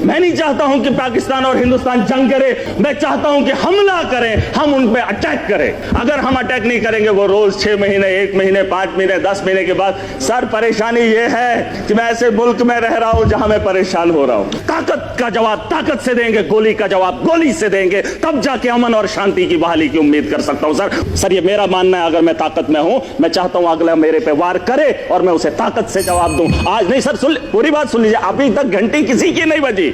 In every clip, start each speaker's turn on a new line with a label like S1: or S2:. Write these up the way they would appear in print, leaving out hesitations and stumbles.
S1: मैं नहीं चाहता हूं कि पाकिस्तान और हिंदुस्तान जंग करे, मैं चाहता हूं कि हमला करें, हम उन पे अटैक करें। अगर हम अटैक नहीं करेंगे वो रोज 6 महीने, 1 महीने, 5 महीने, 10 महीने के बाद, सर परेशानी ये है कि मैं ऐसे मुल्क में रह रहा हूं जहां मैं परेशान हो रहा हूं। ताकत का जवाब ताकत से देंगे, गोली का जवाब गोली से देंगे, तब जाके अमन और शांति की बहाली की उम्मीद कर सकता हूं। सर ये मेरा मानना है, अगर मैं ताकत में हूं, मैं चाहता हूं अगला मेरे पे वार करे और मैं उसे ताकत से जवाब दूं। आज नहीं सर, पूरी बात सुन लीजिए, अभी तक घंटी किसी की नहीं बजी,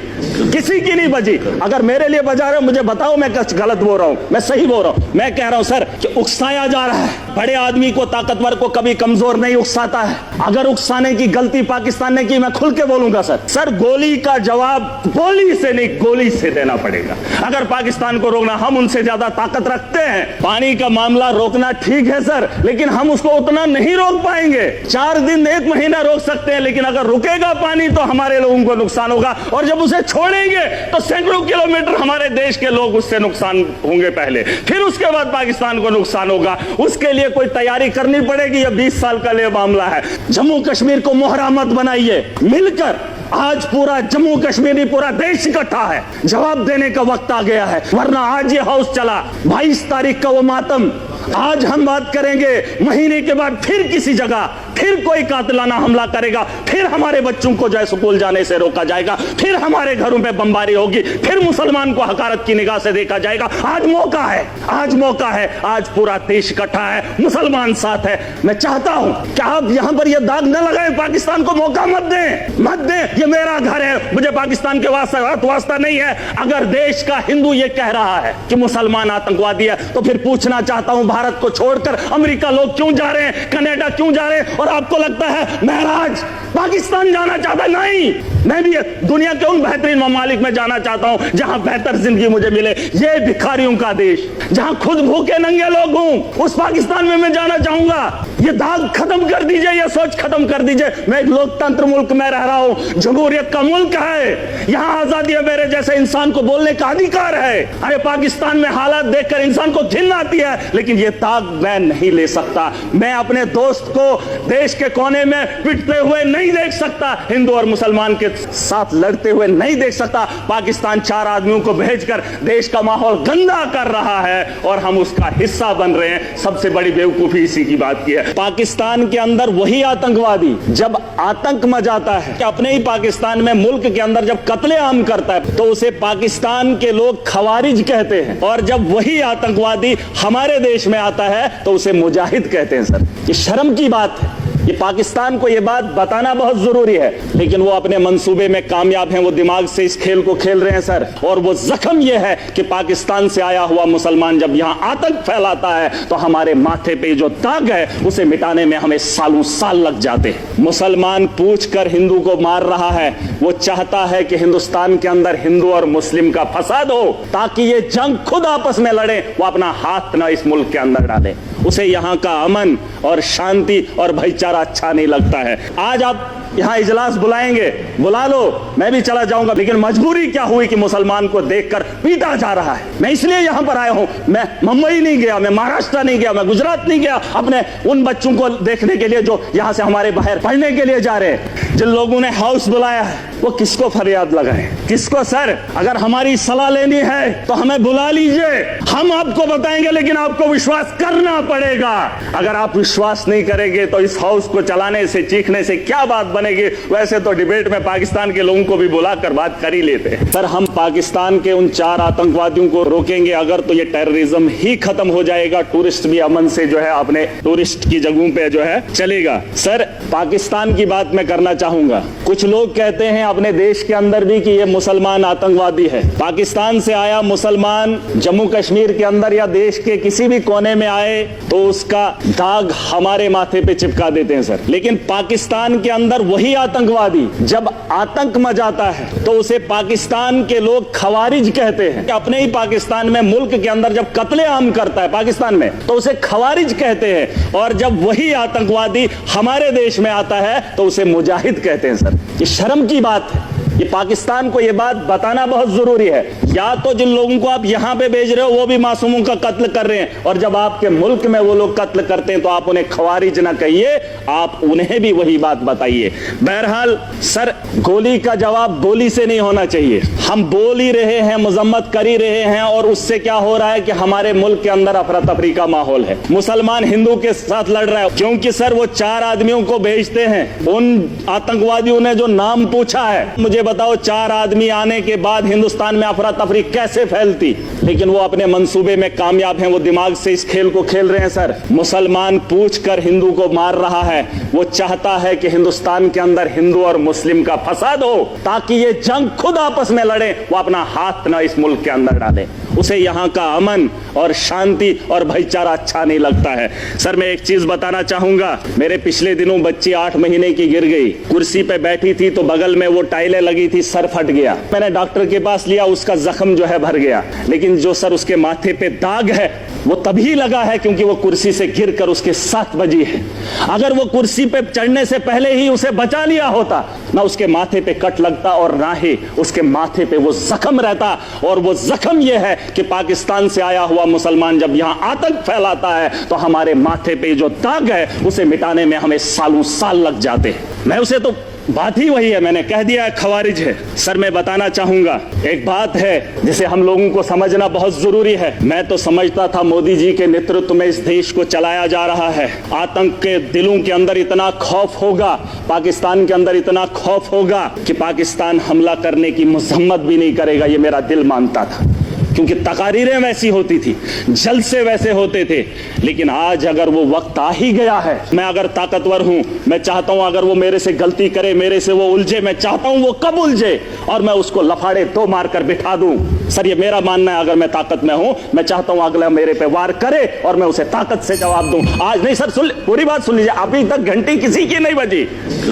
S1: किसी की नहीं बजी। अगर मेरे लिए बजा रहे हो मुझे बताओ मैं कुछ गलत बोल रहा हूं, मैं सही बोल रहा हूं। मैं कह रहा हूं सर कि उकसाया जा रहा है, बड़े आदमी को, ताकतवर को कभी कमजोर नहीं उकसाता है। अगर उकसाने की गलती पाकिस्तान ने की, मैं खुल के बोलूंगा सर गोली का जवाब गोली से नहीं, गोली से देना पड़ेगा। अगर पाकिस्तान को रोकना, हम उनसे ज्यादा ताकत रखते हैं। पानी का मामला रोकना ठीक है सर, लेकिन हम उसको उतना नहीं रोक पाएंगे। 4 दिन 1 महीना रोक सकते हैं, लेकिन अगर रुकेगा पानी तो हमारे लोगों को नुकसान होगा, और जब उसे छोड़ेंगे तो सैकड़ों किलोमीटर हमारे देश के लोग उससे नुकसान होंगे पहले, फिर उसके बाद पाकिस्तान को नुकसान होगा। उसके लिए कोई तैयारी करनी पड़ेगी। यह 20 साल का लिए मामला है। जम्मू कश्मीर को मोहरा मत बनाइए, मिलकर आज पूरा जम्मू कश्मीर नहीं, पूरा देश इकट्ठा है, जवाब देने का वक्त आ गया है। वरना आज ये हाउस चला, 22 तारीख का वो मातम, आज हम बात करेंगे, महीने के बाद फिर किसी जगह फिर कोई कातिलाना हमला करेगा, फिर हमारे बच्चों को जो स्कूल जाने से रोका जाएगा, फिर हमारे घरों पे बमबारी होगी, फिर मुसलमान को हकारत की निगाह से देखा जाएगा। आज मौका है, आज मौका है, आज पूरा देश इकट्ठा है, मुसलमान साथ है। मैं चाहता हूं कि आप यहां पर यह दाग न लगाएं, पाकिस्तान को मौका मत दें, मत दें। ये मेरा घर है, मुझे पाकिस्तान के वास्ता नहीं है। अगर देश का हिंदू ये कह रहा है कि मुसलमान आतंकवादी है, तो फिर पूछना चाहता हूं, भारत को छोड़कर अमेरिका लोग क्यों जा रहे हैं, कनाडा क्यों जा रहे हैं, और आपको लगता है महराज पाकिस्तान जाना चाहता है? नहीं, मैं भी दुनिया के उन बेहतरीन ममालिक में जाना चाहता हूं जहां बेहतर जिंदगी मुझे मिले। ये भिखारियों का देश, जहां खुद भूखे नंगे लोग हूं, उस पाकिस्तान में मैं जाना चाहूंगा। ये दाग खत्म कर दीजिए, ये सोच खत्म कर दीजिए। मैं एक लोकतंत्र मुल्क में रह रहा हूं, जमहूरियत का मुल्क है, यहां आजादी है, मेरे जैसे इंसान को बोलने का अधिकार है। अरे पाकिस्तान में हालात देखकर इंसान को घिन आती है, लेकिन ये दाग मैं नहीं ले सकता। मैं अपने दोस्त को देश के कोने में पिटते हुए नहीं देख सकता, हिंदू और मुसलमान के साथ लड़ते हुए नहीं देख सकता। पाकिस्तान 4 आदमियों को भेजकर देश का माहौल गंदा कर रहा है और हम उसका हिस्सा बन रहे हैं। सबसे बड़ी बेवकूफी इसी की बात की है। पाकिस्तान के अंदर वही आतंकवादी जब आतंक मचाता है, अपने ही पाकिस्तान में मुल्क के अंदर जब कत्लेआम करता है, तो उसे पाकिस्तान के लोग खवारिज कहते हैं, और जब वही आतंकवादी हमारे देश में आता है तो उसे मुजाहिद कहते हैं। सर ये शर्म की बात है। ये पाकिस्तान को ये बात बताना बहुत जरूरी है, लेकिन वो अपने मंसूबे में कामयाब हैं, वो दिमाग से इस खेल को खेल रहे हैं सर। और वो जख्म ये है कि पाकिस्तान से आया हुआ मुसलमान जब यहां आतंक फैलाता है तो हमारे माथे पे जो दाग है उसे मिटाने में हमें सालों साल लग जाते हैं। मुसलमान पूछकर हिंदू को मार रहा है, वो चाहता है कि हिंदुस्तान के अंदर हिंदू और मुस्लिम का फसाद हो, ताकि ये जंग खुद आपस में लड़े, वो अपना हाथ न इस मुल्क के अंदर डाले। उसे यहां का अमन और शांति और भाईचारा अच्छा नहीं लगता है। आज आप यहां इजलास बुलाएंगे, बुला लो, मैं भी चला जाऊंगा, लेकिन मजबूरी क्या हुई कि मुसलमान को देखकर पीटा जा रहा है। मैं इसलिए यहां पर आया हूं। मैं मुंबई नहीं गया, मैं महाराष्ट्र नहीं गया, मैं गुजरात नहीं गया अपने उन बच्चों को देखने के लिए जो यहां से हमारे बाहर पढ़ने के लिए जा रहे हैं। जिन लोगों ने हाउस बुलाया है वो किसको फरियाद लगाए, किसको? सर अगर हमारी सलाह लेनी है तो हमें बुला लीजिए, हम आपको बताएंगे, लेकिन आपको विश्वास करना पड़ेगा। अगर आप विश्वास नहीं करेंगे तो इस हाउस को चलाने से, चीखने से क्या बात बनेगी? वैसे तो डिबेट में पाकिस्तान के लोगों को भी बुलाकर बात कर ही लेते हैं। सर हम पाकिस्तान के उन 4 आतंकवादियों को रोकेंगे अगर, तो ये टेररिज्म ही खत्म हो जाएगा। टूरिस्ट भी अमन से जो है अपने टूरिस्ट की जगहों पे जो है चलेगा। सर पाकिस्तान की बात मैं करना चाहूंगा। कुछ लोग कहते हैं अपने देश के अंदर भी कि ये मुसलमान आतंकवादी है। पाकिस्तान से आया मुसलमान जम्मू कश्मीर के अंदर या देश के किसी भी कोने में आए तो उसका दाग हमारे माथे पे चिपका देते हैं सर। लेकिन पाकिस्तान के अंदर वही आतंकवादी जब आतंक मचाता है तो उसे पाकिस्तान के लोग खवारिज कहते हैं। अपने ही पाकिस्तान में मुल्क के अंदर जब कत्लेआम करता है पाकिस्तान में तो उसे खवारिज कहते हैं, और जब वही आतंकवादी हमारे देश में आता है तो उसे मुजाहिद कहते हैं। सर ये शर्म की बात है। ये पाकिस्तान को ये बात बताना बहुत जरूरी है। या तो जिन लोगों को आप यहां पे भेज रहे हो वो भी मासूमों का कत्ल कर रहे हैं, और जब आपके मुल्क में वो लोग कत्ल करते हैं तो आप उन्हें खवारिज ना कहिए, आप उन्हें भी वही बात बताइए। बहरहाल सर, गोली का जवाब गोली से नहीं होना चाहिए। हम बोल ही रहे हैं, मजम्मत कर ही रहे हैं, और उससे क्या हो रहा है कि हमारे मुल्क के अंदर अफरा तफरी का माहौल है। मुसलमान हिंदू के साथ लड़ रहा है, क्योंकि सर वो 4 आदमियों को भेजते हैं। उन आतंकवादियों ने जो नाम पूछा है, मुझे बताओ 4 आदमी आने के बाद हिंदुस्तान में अफरा तफरी कैसे फैलती? लेकिन वो अपने मंसूबे में कामयाब हैं, वो दिमाग से इस खेल को खेल रहे हैं। सर, मुसलमान पूछकर हिंदू को मार रहा है, वो चाहता है कि हिंदुस्तान के अंदर हिंदू और मुस्लिम का फसाद हो, ताकि ये जंग खुद आपस में लड़े, वो अपना हाथ ना इस मुल्क के अंदर डाले। उसे यहाँ का अमन और शांति और भाईचारा अच्छा नहीं लगता है। सर, मैं एक चीज बताना चाहूंगा, मेरे पिछले दिनों बच्ची 8 महीने की गिर गई, कुर्सी पे बैठी थी तो बगल में वो टाइलें लगी थी, सर फट गया। मैंने डॉक्टर के पास लिया, उसका जख्म जो है भर गया, लेकिन जो सर उसके माथे पे दाग है वो तभी लगा है क्योंकि वो कुर्सी से गिरकर उसके 7 बजी है। अगर वो कुर्सी पे चढ़ने से पहले ही उसे बचा लिया होता, ना उसके माथे पे कट लगता और ना ही उसके माथे पे वो जख्म रहता। और वो जख्म ये है कि पाकिस्तान से आया हुआ मुसलमान जब यहां आतंक फैलाता है तो हमारे माथे पे जो दाग है उसे मिटाने में हमें सालों साल लग जाते हैं। मैं उसे तो बात ही वही है, मैंने कह दिया है, खवारिज है। सर, मैं बताना चाहूंगा, एक बात है जिसे हम लोगों को समझना बहुत जरूरी है। मैं तो समझता था मोदी जी के नेतृत्व में इस देश को चलाया जा रहा है, आतंक के दिलों के अंदर इतना खौफ होगा, पाकिस्तान के अंदर इतना खौफ होगा कि पाकिस्तान हमला करने की मजम्मत भी नहीं करेगा, ये मेरा दिल मानता था, क्योंकि तकारीरें वैसी होती थी, जलसे वैसे होते थे। लेकिन आज अगर वो वक्त आ ही गया है, मैं अगर ताकतवर हूं, मैं चाहता हूं अगर वो मेरे से गलती करे, मेरे से वो उलझे, मैं चाहता हूं वो कब उलझे और मैं उसको लफाड़े 2 मारकर बिठा दूं। सर, ये मेरा मानना है, अगर मैं ताकत में हूं, मैं चाहता हूं अगला मेरे पे वार करे और मैं उसे ताकत से जवाब दूं। आज नहीं सर, पूरी बात सुन लीजिए, अभी तक घंटी किसी की नहीं बजी,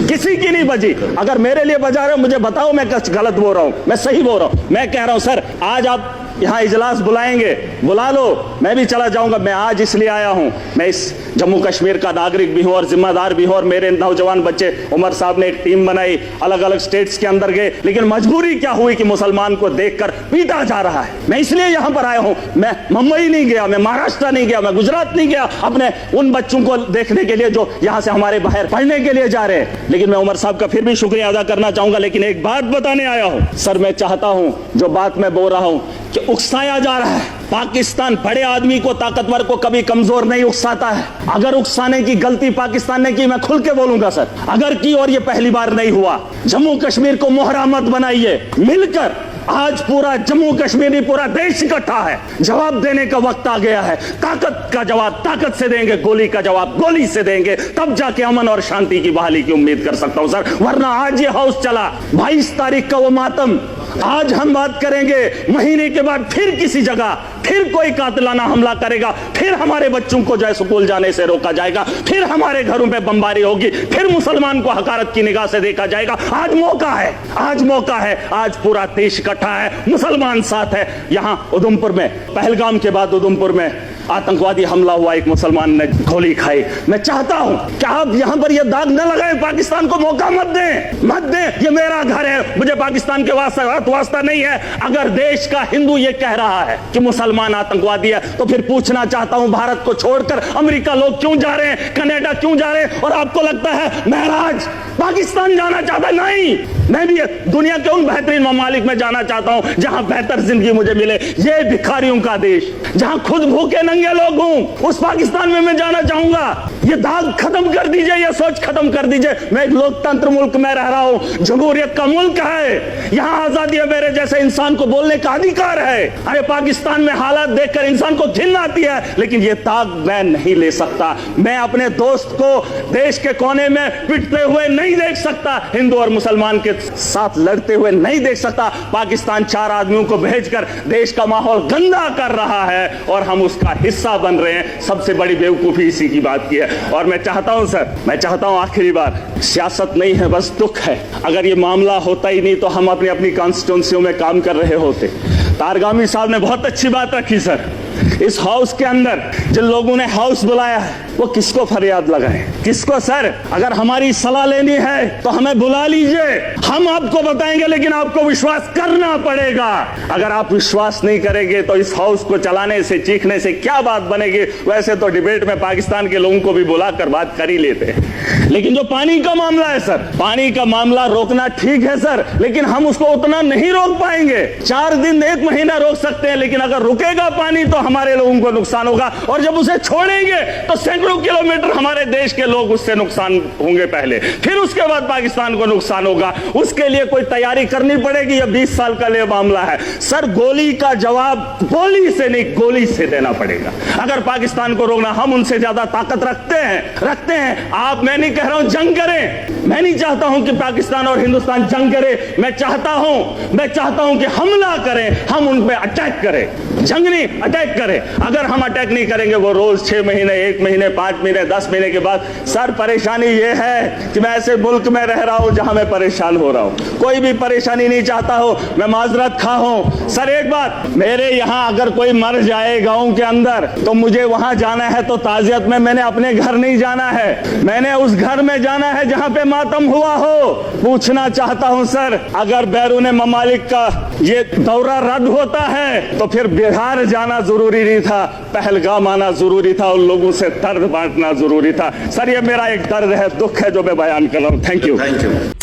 S1: किसी की नहीं बजी। अगर मेरे लिए बजा रहे हो मुझे बताओ मैं गलत बोल रहा हूं, मैं सही बोल रहा हूं। मैं कह रहा हूं सर, आज आप यहाँ इजलास बुलाएंगे, बुला लो, मैं भी चला जाऊंगा। मैं आज इसलिए आया हूं, मैं इस जम्मू कश्मीर का नागरिक भी हूं और जिम्मेदार भी हूं, और मेरे नौजवान बच्चे, उमर साहब ने एक टीम बनाई, अलग अलग स्टेट्स के अंदर गए, लेकिन मजबूरी क्या हुई कि मुसलमान को देखकर पीटा जा रहा है। मैं इसलिए यहां पर आया हूं, मैं मुंबई नहीं गया, मैं महाराष्ट्र नहीं गया, मैं गुजरात नहीं गया अपने उन बच्चों को देखने के लिए जो यहां से हमारे बाहर पढ़ने के लिए जा रहे हैं। लेकिन मैं उमर साहब का फिर भी शुक्रिया अदा करना चाहूंगा। लेकिन एक बात बताने आया हूं सर, मैं चाहता हूं जो बात मैं बोल रहा हूं कि उकसाया जा रहा है, पाकिस्तान बड़े आदमी को, ताकतवर को कभी कमजोर नहीं उकसाता है। अगर उकसाने की गलती पाकिस्तान ने की, मैं खुल के बोलूंगा सर, अगर की, और ये पहली बार नहीं हुआ, जम्मू कश्मीर को मोहरा मत बनाइए, मिलकर आज पूरा जम्मू कश्मीर नहीं, पूरा देश इकट्ठा है, जवाब देने का वक्त आ गया है। ताकत का जवाब ताकत से देंगे, गोली का जवाब गोली से देंगे, तब जाके अमन और शांति की बहाली की उम्मीद कर सकता हूं सर। वरना आज ये हाउस चला, 22 तारीख का वो मातम, आज हम बात करेंगे, महीने के बाद फिर किसी जगह फिर कोई कातिलाना हमला करेगा, फिर हमारे बच्चों को जो है स्कूल जाने से रोका जाएगा, फिर हमारे घरों पे बमबारी होगी, फिर मुसलमान को हकारत की निगाह से देखा जाएगा। आज मौका है, आज मौका है, आज पूरा देश इकट्ठा है, मुसलमान साथ है। यहां उधमपुर में, पहलगाम के बाद उधमपुर में आतंकवादी हमला हुआ, एक मुसलमान ने गोली खाई। मैं चाहता हूं कि आप यहां पर यह दाग न लगाएं, पाकिस्तान को मौका मत दें, मत दें। ये मेरा घर है, मुझे पाकिस्तान के वास्ता नहीं है। अगर देश का हिंदू ये कह रहा है कि मुसलमान आतंकवादी है, तो फिर पूछना चाहता हूं, भारत को छोड़कर अमेरिका लोग क्यों जा रहे हैं, कनाडा क्यों जा रहे हैं? और आपको लगता है महराज पाकिस्तान जाना चाहता? नहीं, मैं भी दुनिया के उन बेहतरीन ममालिक में जाना चाहता हूं जहां बेहतर जिंदगी मुझे मिले। ये भिखारियों का देश, जहां खुद भूखे नंगे लोग हूं, उस पाकिस्तान में मैं जाना चाहूंगा। ये दाग खत्म कर दीजिए, ये सोच खत्म कर दीजिए। मैं एक लोकतंत्र मुल्क में रह रहा हूं, जमहूरियत का मुल्क है, यहां आजादी है, मेरे जैसे इंसान को बोलने का अधिकार है। अरे पाकिस्तान में हालात देखकर इंसान को घिन आती है, लेकिन ये दाग मैं नहीं ले सकता। मैं अपने दोस्त को देश के कोने में पिटते हुए नहीं देख सकता, हिंदू और मुसलमान के साथ लड़ते हुए नहीं देख सकता। पाकिस्तान 4 आदमियों को भेजकर देश का माहौल गंदा कर रहा है और हम उसका हिस्सा बन रहे हैं। सबसे बड़ी बेवकूफी इसी की बात की है। और मैं चाहता हूं सर, मैं चाहता हूं आखिरी बार, सियासत नहीं है, बस दुख है। अगर ये मामला होता ही नहीं तो हम अपनी अपनी कॉन्स्टिट्यूंसियों में काम कर रहे होते। तारगामी साहब ने बहुत अच्छी बात रखी सर, इस हाउस के अंदर जिन लोगों ने हाउस बुलाया है वो किसको फरियाद लगाए, किसको? सर अगर हमारी सलाह लेनी है तो हमें बुला लीजिए, हम आपको बताएंगे, लेकिन आपको विश्वास करना पड़ेगा। अगर आप विश्वास नहीं करेंगे तो इस हाउस को चलाने से, चीखने से क्या बात बनेगी? वैसे तो डिबेट में पाकिस्तान के लोगों को भी बुलाकर बात कर ही लेते हैं, लेकिन जो पानी का मामला है सर, पानी का मामला रोकना ठीक है सर, लेकिन हम उसको उतना नहीं रोक पाएंगे। 4 दिन 1 महीना रोक सकते हैं, लेकिन अगर रुकेगा पानी तो हमारे लोगों को नुकसान होगा, और जब उसे छोड़ेंगे तो सैकड़ों किलोमीटर हमारे देश के लोग उससे नुकसान होंगे पहले, फिर उसके बाद पाकिस्तान को नुकसान होगा। उसके लिए कोई तैयारी करनी पड़ेगी। यह 20 साल का लिए मामला है सर, गोली का जवाब गोली से नहीं, गोली से देना पड़ेगा। अगर पाकिस्तान को रोकना, हम उनसे ज्यादा ताकत रखते हैं। आप, मैं नहीं कह रहा हूं जंग करें, मैं नहीं चाहता हूं कि पाकिस्तान और हिंदुस्तान जंग करे, मैं चाहता हूं कि हमला करें, हम उन पे अटैक करें, जंग नहीं अटैक करें। अगर हम अटैक नहीं करेंगे वो रोज 6 महीने, 1 महीने, 5 महीने, 10 महीने के बाद, सर परेशानी ये है कि मैं ऐसे मुल्क में रह रहा हूं जहां मैं परेशान हो रहा हूं। कोई भी परेशानी नहीं चाहता हो, मैं माजरत खा हूं। सर एक बात, मेरे यहां अगर कोई मर जाए गांव के अंदर तो मुझे वहां जाना है तो ताजियत में मैंने अपने घर नहीं जाना है, मैंने उस घर में जाना है जहां पे मातम हुआ हो। पूछना चाहता हूं सर, अगर बैरून ममालिक का ये दौरा रद्द होता है तो फिर बिहार जाना जरूरी नहीं था, पहलगाम आना जरूरी था, उन लोगों से दर्द बांटना जरूरी था। सर ये मेरा एक दर्द है, दुख है जो मैं बयान कर रहा हूं। Thank you.